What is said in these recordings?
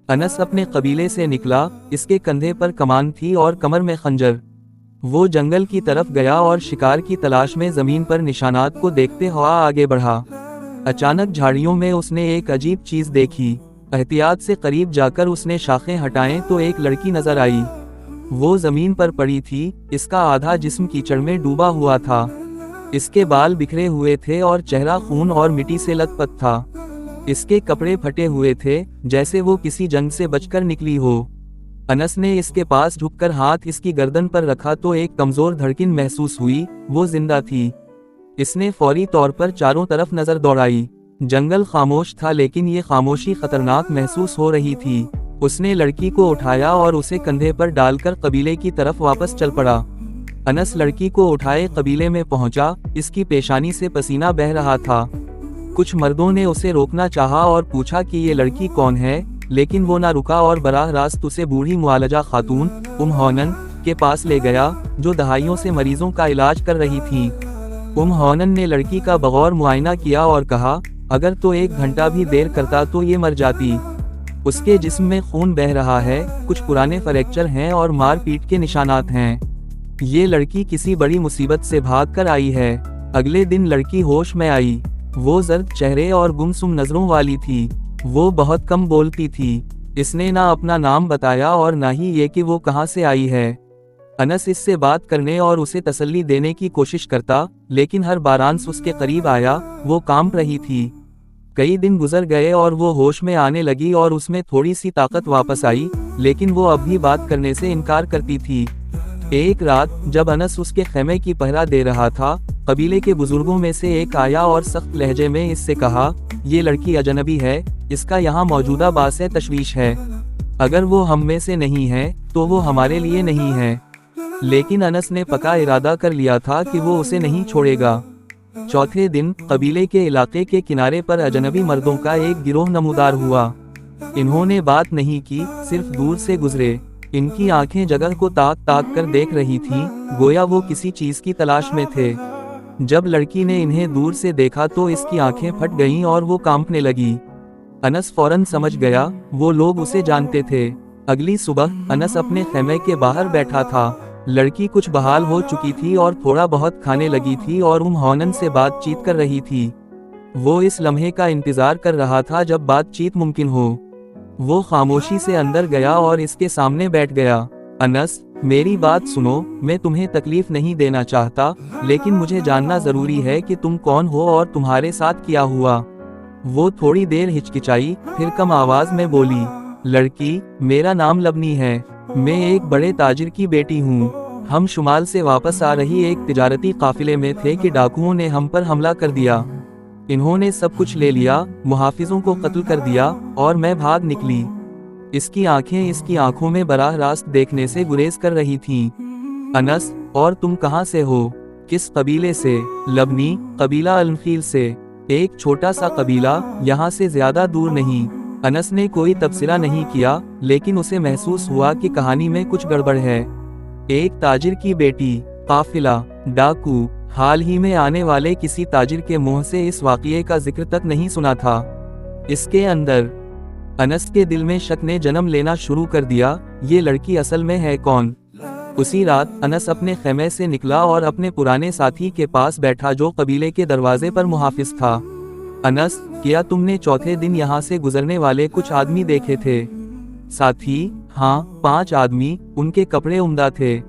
انس اپنے قبیلے سے نکلا، اس کے کندھے پر کمان تھی اور کمر میں خنجر۔ وہ جنگل کی طرف گیا اور شکار کی تلاش میں زمین پر نشانات کو دیکھتے ہوا آگے بڑھا۔ اچانک جھاڑیوں میں اس نے ایک عجیب چیز دیکھی۔ احتیاط سے قریب جا کر اس نے شاخیں ہٹائیں تو ایک لڑکی نظر آئی۔ وہ زمین پر پڑی تھی، اس کا آدھا جسم کیچڑ میں ڈوبا ہوا تھا۔ اس کے بال بکھرے ہوئے تھے اور چہرہ خون اور مٹی سے لت پت تھا۔ اس کے کپڑے پھٹے ہوئے تھے، جیسے وہ کسی جنگ سے بچ کر نکلی ہو۔ انس نے اس کے پاس جھک کر ہاتھ اس کی گردن پر رکھا تو ایک کمزور دھڑکن محسوس ہوئی، وہ زندہ تھی۔ اس نے فوری طور پر چاروں طرف نظر دوڑائی۔ جنگل خاموش تھا لیکن یہ خاموشی خطرناک محسوس ہو رہی تھی۔ اس نے لڑکی کو اٹھایا اور اسے کندھے پر ڈال کر قبیلے کی طرف واپس چل پڑا۔ انس لڑکی کو اٹھائے قبیلے میں پہنچا، اس کی پیشانی سے پسینہ بہہ رہا تھا۔ کچھ مردوں نے اسے روکنا چاہا اور پوچھا کہ یہ لڑکی کون ہے، لیکن وہ نہ رکا اور براہ راست اسے بوڑھی معالجہ خاتون ہونن کے پاس لے گیا، جو دہائیوں سے مریضوں کا علاج کر رہی تھیں۔ ہونن نے لڑکی کا بغور معائنہ کیا اور کہا، اگر تو 1 گھنٹہ بھی دیر کرتا تو یہ مر جاتی۔ اس کے جسم میں خون بہہ رہا ہے، کچھ پرانے فریکچر ہیں اور مار پیٹ کے نشانات ہیں۔ یہ لڑکی کسی بڑی مصیبت سے بھاگ کر آئی ہے۔ اگلے دن لڑکی ہوش میں آئی۔ وہ زرد چہرے اور گمسم نظروں والی تھی۔ وہ بہت کم بولتی تھی۔ اس نے نہ اپنا نام بتایا اور نہ ہی یہ کہ وہ کہاں سے آئی ہے۔ انس اس سے بات کرنے اور اسے تسلی دینے کی کوشش کرتا، لیکن ہر بارانس اس کے قریب آیا، وہ کانپ رہی تھی۔ کئی دن گزر گئے اور وہ ہوش میں آنے لگی اور اس میں تھوڑی سی طاقت واپس آئی، لیکن وہ اب بھی بات کرنے سے انکار کرتی تھی۔ ایک رات جب انس اس کے خیمے کی پہرا دے رہا تھا، قبیلے کے بزرگوں میں سے ایک آیا اور سخت لہجے میں اس سے کہا، یہ لڑکی اجنبی ہے، اس کا یہاں موجودہ باعث تشویش ہے۔ اگر وہ ہم میں سے نہیں ہے تو وہ ہمارے لیے نہیں ہے۔ لیکن انس نے پکا ارادہ کر لیا تھا کہ وہ اسے نہیں چھوڑے گا۔ چوتھے دن قبیلے کے علاقے کے کنارے پر اجنبی مردوں کا ایک گروہ نمودار ہوا۔ انہوں نے بات نہیں کی، صرف دور سے گزرے۔ ان کی آنکھیں جگہ کو تاک تاک کر دیکھ رہی تھیں، گویا وہ کسی چیز کی تلاش میں تھے۔ جب لڑکی نے انہیں دور سے دیکھا تو اس کی آنکھیں پھٹ گئیں اور وہ کانپنے لگی۔ انس فوراً سمجھ گیا، وہ لوگ اسے جانتے تھے۔ اگلی صبح انس اپنے خیمے کے باہر بیٹھا تھا۔ لڑکی کچھ بحال ہو چکی تھی اور تھوڑا بہت کھانے لگی تھی اور ہونن سے بات چیت کر رہی تھی۔ وہ اس لمحے کا انتظار کر رہا تھا جب بات چیت ممکن ہو۔ وہ خاموشی سے اندر گیا اور اس کے سامنے بیٹھ گیا۔ انس، میری بات سنو، میں تمہیں تکلیف نہیں دینا چاہتا، لیکن مجھے جاننا ضروری ہے کہ تم کون ہو اور تمہارے ساتھ کیا ہوا۔ وہ تھوڑی دیر ہچکچائی، پھر کم آواز میں بولی، لڑکی، میرا نام لبنی ہے، میں ایک بڑے تاجر کی بیٹی ہوں۔ ہم شمال سے واپس آ رہی ایک تجارتی قافلے میں تھے کہ ڈاکوؤں نے ہم پر حملہ کر دیا۔ انہوں نے سب کچھ لے لیا، محافظوں کو قتل کر دیا اور میں بھاگ نکلی۔ اس کی آنکھیں اس کی آنکھوں میں براہ راست دیکھنے سے گریز کر رہی تھیں۔ انس، اور تم کہاں سے ہو؟ کس قبیلے سے؟ لبنی، قبیلہ النخیل سے، ایک چھوٹا سا قبیلہ، یہاں سے زیادہ دور نہیں۔ انس نے کوئی تبصرہ نہیں کیا، لیکن اسے محسوس ہوا کہ کہانی میں کچھ گڑبڑ ہے۔ ایک تاجر کی بیٹی، قافلہ، ڈاکو، حال ہی میں آنے والے کسی تاجر کے منہ سے اس واقعے کا ذکر تک نہیں سنا تھا۔ اس کے اندر انس کے دل میں شک نے جنم لینا شروع کر دیا، یہ لڑکی اصل میں ہے کون؟ اسی رات انس اپنے خیمے سے نکلا اور اپنے پرانے ساتھی کے پاس بیٹھا جو قبیلے کے دروازے پر محافظ تھا۔ انس، کیا تم نے چوتھے دن یہاں سے گزرنے والے کچھ آدمی دیکھے تھے؟ ساتھی، ہاں، 5 آدمی، ان کے کپڑے عمدہ تھے،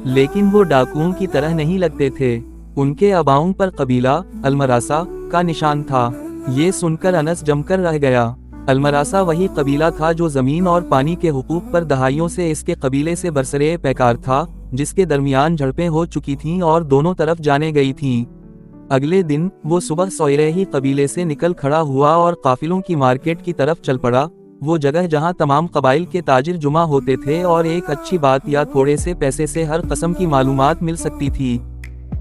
لیکن وہ ڈاکوؤں کی طرح نہیں لگتے تھے۔ ان کے اباؤں پر قبیلہ المراسا کا نشان تھا۔ یہ سن کر انس جم کر رہ گیا۔ المراسا وہی قبیلہ تھا جو زمین اور پانی کے حقوق پر دہائیوں سے اس کے قبیلے سے برسرے پیکار تھا، جس کے درمیان جھڑپیں ہو چکی تھیں اور دونوں طرف جانے گئی تھیں۔ اگلے دن وہ صبح سویرے ہی قبیلے سے نکل کھڑا ہوا اور قافلوں کی مارکیٹ کی طرف چل پڑا، وہ جگہ جہاں تمام قبائل کے تاجر جمع ہوتے تھے اور ایک اچھی بات یا تھوڑے سے پیسے سے ہر قسم کی معلومات مل سکتی تھی۔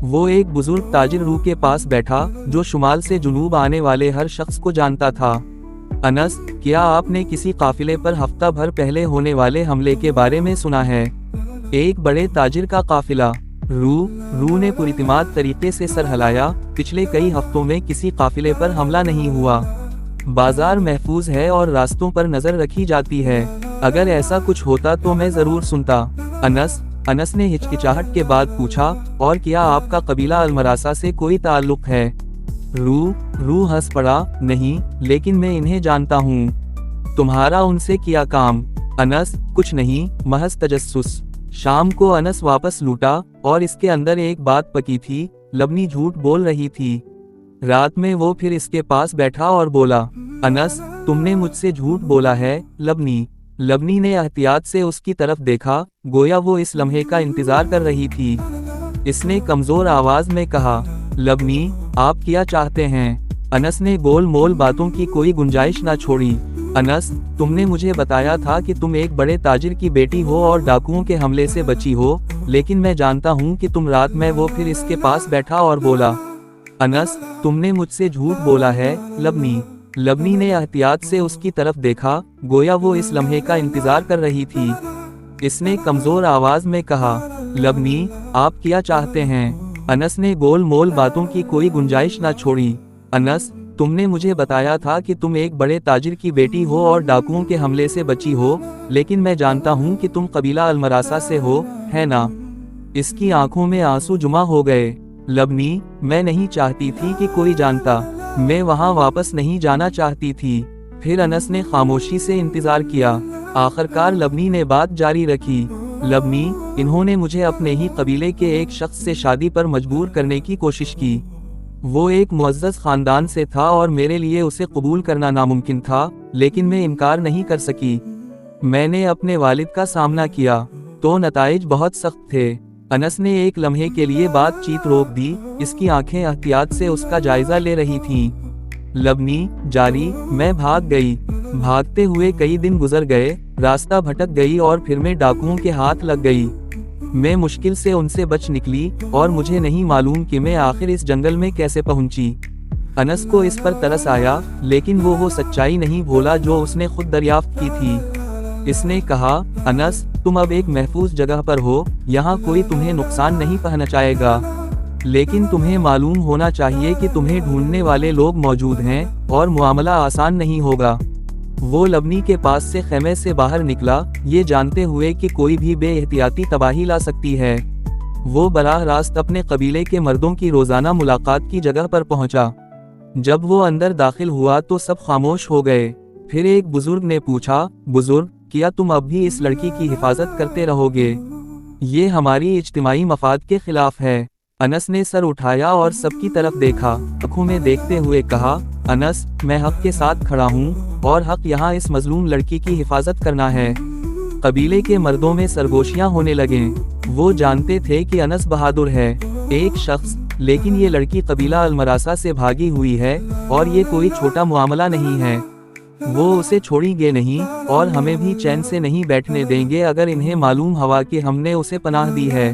وہ ایک بزرگ تاجر روح کے پاس بیٹھا جو شمال سے جنوب آنے والے ہر شخص کو جانتا تھا۔ انس، کیا آپ نے کسی قافلے پر ہفتہ بھر پہلے ہونے والے حملے کے بارے میں سنا ہے؟ ایک بڑے تاجر کا قافلہ۔ روح نے پراعتماد طریقے سے سر ہلایا، پچھلے کئی ہفتوں میں کسی قافلے پر حملہ نہیں ہوا۔ بازار محفوظ ہے اور راستوں پر نظر رکھی جاتی ہے، اگر ایسا کچھ ہوتا تو میں ضرور سنتا۔ انس نے ہچکچاہٹ کے بعد پوچھا، اور کیا آپ کا قبیلہ المراسہ سے کوئی تعلق ہے؟ روح ہنس پڑا، نہیں، لیکن میں انہیں جانتا ہوں۔ تمہارا ان سے کیا کام؟ انس: کچھ نہیں، محض تجسس۔ شام کو انس واپس لوٹا، اور اس کے اندر ایک بات پکی تھی، لبنی جھوٹ بول رہی تھی۔ رات میں وہ پھر اس کے پاس بیٹھا اور بولا، انس، تم نے مجھ سے جھوٹ بولا ہے۔ لبنی نے احتیاط سے اس کی طرف دیکھا، گویا وہ اس لمحے کا انتظار کر رہی تھی۔ اس نے کمزور آواز میں کہا، لبنی، آپ کیا چاہتے ہیں؟ انس نے گول مول باتوں کی کوئی گنجائش نہ چھوڑی۔ انس: تم نے مجھے بتایا تھا کہ تم ایک بڑے تاجر کی بیٹی ہو اور ڈاکوؤں کے حملے سے بچی ہو، لیکن میں جانتا ہوں کہ تم رات میں وہ پھر اس کے پاس بیٹھا اور بولا۔ انس: تم نے مجھ سے جھوٹ بولا ہے، لبنی نے احتیاط سے اس کی طرف دیکھا، گویا وہ اس لمحے کا انتظار کر رہی تھی۔ اس نے کمزور آواز میں کہا، لبنی، آپ کیا چاہتے ہیں؟ انس نے گول مول باتوں کی کوئی گنجائش نہ چھوڑی۔ انس: تم نے مجھے بتایا تھا کہ تم ایک بڑے تاجر کی بیٹی ہو اور ڈاکوؤں کے حملے سے بچی ہو، لیکن میں جانتا ہوں کہ تم قبیلہ المراسہ سے ہو، ہے نا؟ اس کی آنکھوں میں آنسو جمع ہو گئے۔ لبنی: میں نہیں چاہتی تھی کہ کوئی جانتا، میں وہاں واپس نہیں جانا چاہتی تھی۔ پھر انس نے خاموشی سے انتظار کیا۔ آخرکار لبنی نے بات جاری رکھی، لبنی، انہوں نے مجھے اپنے ہی قبیلے کے ایک شخص سے شادی پر مجبور کرنے کی کوشش کی۔ وہ ایک معزز خاندان سے تھا اور میرے لیے اسے قبول کرنا ناممکن تھا، لیکن میں انکار نہیں کر سکی۔ میں نے اپنے والد کا سامنا کیا تو نتائج بہت سخت تھے۔ انس نے ایک لمحے کے لیے بات چیت روک دی، اس کی آنکھیں احتیاط سے اس کا جائزہ لے رہی تھیں۔ لبنی جاری: میں بھاگ گئی۔ بھاگتے ہوئے کئی دن گزر گئے، راستہ بھٹک گئی اور پھر میں ڈاکوؤں کے ہاتھ لگ گئی۔ میں مشکل سے ان سے بچ نکلی، اور مجھے نہیں معلوم کہ میں آخر اس جنگل میں کیسے پہنچی۔ انس کو اس پر ترس آیا، لیکن وہ سچائی نہیں بھولا جو اس نے خود دریافت کی تھی۔ اس نے کہا، انس، تم اب ایک محفوظ جگہ پر ہو، یہاں کوئی تمہیں نقصان نہیں پہنچائے گا، لیکن تمہیں معلوم ہونا چاہیے کہ تمہیں ڈھونڈنے والے لوگ موجود ہیں، اور معاملہ آسان نہیں ہوگا۔ وہ لبنی کے پاس سے خیمے سے باہر نکلا، یہ جانتے ہوئے کہ کوئی بھی بے احتیاطی تباہی لا سکتی ہے۔ وہ براہ راست اپنے قبیلے کے مردوں کی روزانہ ملاقات کی جگہ پر پہنچا۔ جب وہ اندر داخل ہوا تو سب خاموش ہو گئے۔ پھر ایک بزرگ نے پوچھا، بزرگ، کیا تم اب بھی اس لڑکی کی حفاظت کرتے رہو گے؟ یہ ہماری اجتماعی مفاد کے خلاف ہے۔ انس نے سر اٹھایا اور سب کی طرف دیکھا، آنکھوں میں دیکھتے ہوئے کہا، انس، میں حق کے ساتھ کھڑا ہوں، اور حق یہاں اس مظلوم لڑکی کی حفاظت کرنا ہے۔ قبیلے کے مردوں میں سرگوشیاں ہونے لگیں۔ وہ جانتے تھے کہ انس بہادر ہے، ایک شخص، لیکن یہ لڑکی قبیلہ المراسہ سے بھاگی ہوئی ہے، اور یہ کوئی چھوٹا معاملہ نہیں ہے۔ وہ اسے چھوڑیں گے نہیں، اور ہمیں بھی چین سے نہیں بیٹھنے دیں گے اگر انہیں معلوم ہوا کہ ہم نے اسے پناہ دی ہے۔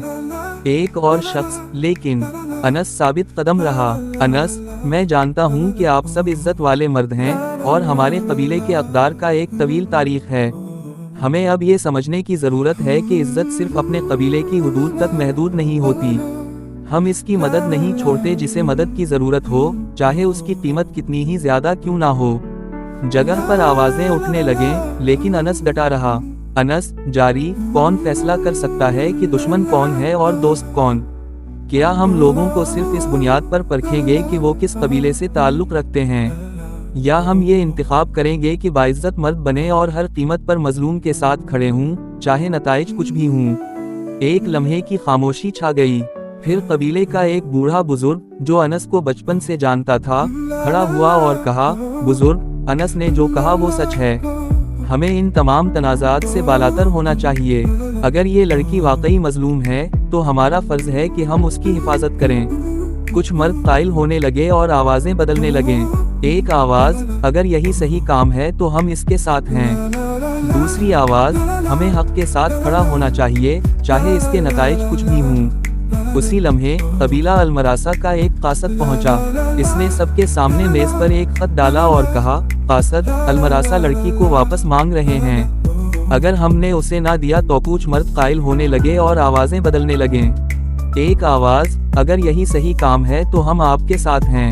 ایک اور شخص، لیکن انس ثابت قدم رہا۔ انس، میں جانتا ہوں کہ آپ سب عزت والے مرد ہیں، اور ہمارے قبیلے کے اقدار کا ایک طویل تاریخ ہے۔ ہمیں اب یہ سمجھنے کی ضرورت ہے کہ عزت صرف اپنے قبیلے کی حدود تک محدود نہیں ہوتی۔ ہم اس کی مدد نہیں چھوڑتے جسے مدد کی ضرورت ہو، چاہے اس کی قیمت کتنی ہی زیادہ کیوں نہ ہو۔ جگہ پر آوازیں اٹھنے لگیں، لیکن انس ڈٹا رہا۔ انس جاری: کون فیصلہ کر سکتا ہے کہ دشمن کون ہے اور دوست کون؟ کیا ہم لوگوں کو صرف اس بنیاد پر پرکھیں گے کہ وہ کس قبیلے سے تعلق رکھتے ہیں، یا ہم یہ انتخاب کریں گے کہ باعزت مرد بنے اور ہر قیمت پر مظلوم کے ساتھ کھڑے ہوں، چاہے نتائج کچھ بھی ہوں؟ ایک لمحے کی خاموشی چھا گئی۔ پھر قبیلے کا ایک بوڑھا بزرگ، جو انس کو بچپن سے جانتا تھا، کھڑا ہوا اور کہا، بزرگ، انس نے جو کہا وہ سچ ہے۔ ہمیں ان تمام تنازعات سے بالاتر ہونا چاہیے۔ اگر یہ لڑکی واقعی مظلوم ہے، تو ہمارا فرض ہے کہ ہم اس کی حفاظت کریں۔ کچھ مرد قائل ہونے لگے اور آوازیں بدلنے لگیں۔ ایک آواز، اگر یہی صحیح کام ہے تو ہم اس کے ساتھ ہیں۔ دوسری آواز، ہمیں حق کے ساتھ کھڑا ہونا چاہیے، چاہے اس کے نتائج کچھ بھی ہوں۔ اسی لمحے قبیلہ المراسہ کا ایک قاصد پہنچا۔ اس نے سب کے سامنے میز پر ایک خط ڈالا اور کہا، قاصد، المراسہ لڑکی کو واپس مانگ رہے ہیں۔ اگر ہم نے اسے نہ دیا تو کچھ مرد قائل ہونے لگے اور آوازیں بدلنے لگیں۔ ایک آواز، اگر یہی صحیح کام ہے تو ہم آپ کے ساتھ ہیں۔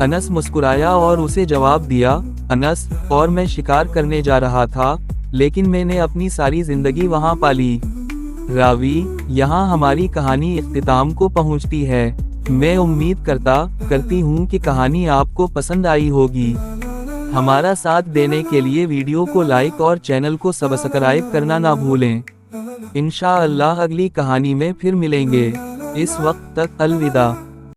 انس مسکرایا اور اسے جواب دیا، انس، اور میں شکار کرنے جا رہا تھا، لیکن میں نے اپنی ساری زندگی وہاں پالی۔ راوی، یہاں ہماری کہانی اختتام کو پہنچتی ہے۔ میں امید کرتی ہوں کہ کہانی آپ کو پسند آئی ہوگی۔ ہمارا ساتھ دینے کے لیے ویڈیو کو لائک اور چینل کو سبسکرائب کرنا نہ بھولیں۔ انشاءاللہ اگلی کہانی میں پھر ملیں گے۔ اس وقت تک الوداع۔